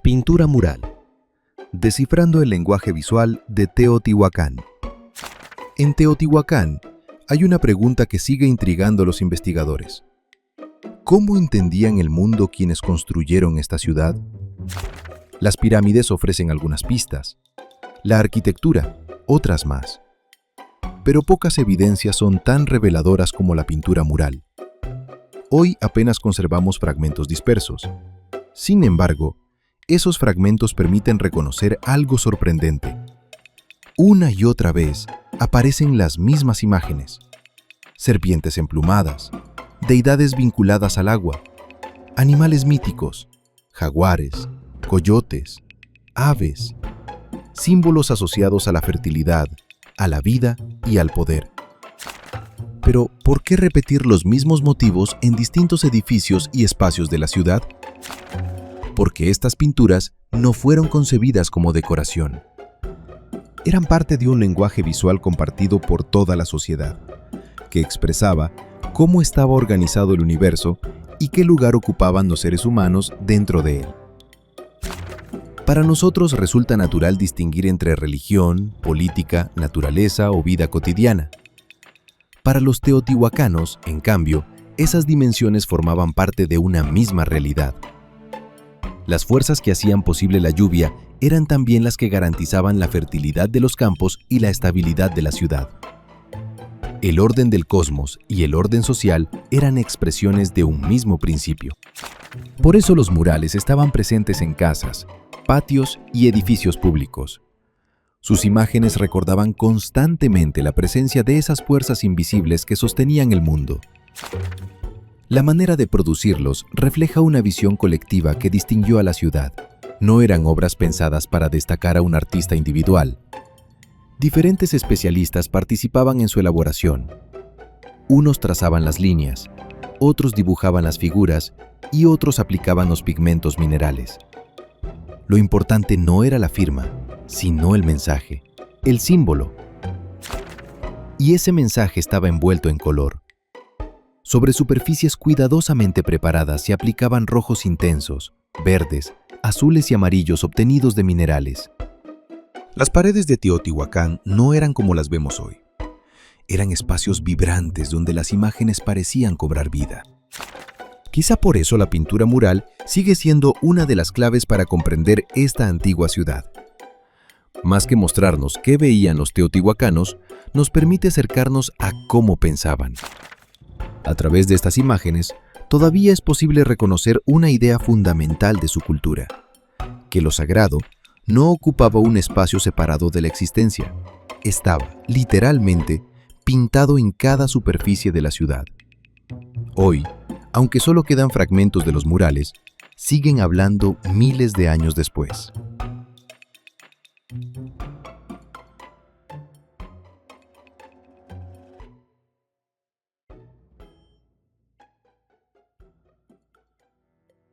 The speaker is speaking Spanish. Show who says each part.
Speaker 1: Pintura mural. Descifrando el lenguaje visual de Teotihuacán. En Teotihuacán hay una pregunta que sigue intrigando a los investigadores. ¿Cómo entendían el mundo quienes construyeron esta ciudad? Las pirámides ofrecen algunas pistas. La arquitectura, otras más. Pero pocas evidencias son tan reveladoras como la pintura mural. Hoy apenas conservamos fragmentos dispersos. Sin embargo, esos fragmentos permiten reconocer algo sorprendente. Una y otra vez aparecen las mismas imágenes. Serpientes emplumadas, deidades vinculadas al agua, animales míticos, jaguares, coyotes, aves, símbolos asociados a la fertilidad, a la vida y al poder. Pero, ¿por qué repetir los mismos motivos en distintos edificios y espacios de la ciudad? Porque estas pinturas no fueron concebidas como decoración. Eran parte de un lenguaje visual compartido por toda la sociedad, que expresaba cómo estaba organizado el universo y qué lugar ocupaban los seres humanos dentro de él. Para nosotros resulta natural distinguir entre religión, política, naturaleza o vida cotidiana. Para los teotihuacanos, en cambio, esas dimensiones formaban parte de una misma realidad. Las fuerzas que hacían posible la lluvia eran también las que garantizaban la fertilidad de los campos y la estabilidad de la ciudad. El orden del cosmos y el orden social eran expresiones de un mismo principio. Por eso los murales estaban presentes en casas, patios y edificios públicos. Sus imágenes recordaban constantemente la presencia de esas fuerzas invisibles que sostenían el mundo. La manera de producirlos refleja una visión colectiva que distinguió a la ciudad. No eran obras pensadas para destacar a un artista individual. Diferentes especialistas participaban en su elaboración. Unos trazaban las líneas, otros dibujaban las figuras y otros aplicaban los pigmentos minerales. Lo importante no era la firma, sino el mensaje, el símbolo. Y ese mensaje estaba envuelto en color. Sobre superficies cuidadosamente preparadas se aplicaban rojos intensos, verdes, azules y amarillos obtenidos de minerales. Las paredes de Teotihuacán no eran como las vemos hoy. Eran espacios vibrantes donde las imágenes parecían cobrar vida. Quizá por eso la pintura mural sigue siendo una de las claves para comprender esta antigua ciudad. Más que mostrarnos qué veían los teotihuacanos, nos permite acercarnos a cómo pensaban. A través de estas imágenes, todavía es posible reconocer una idea fundamental de su cultura, que lo sagrado no ocupaba un espacio separado de la existencia, estaba, literalmente, pintado en cada superficie de la ciudad. Hoy, aunque solo quedan fragmentos de los murales, siguen hablando miles de años después.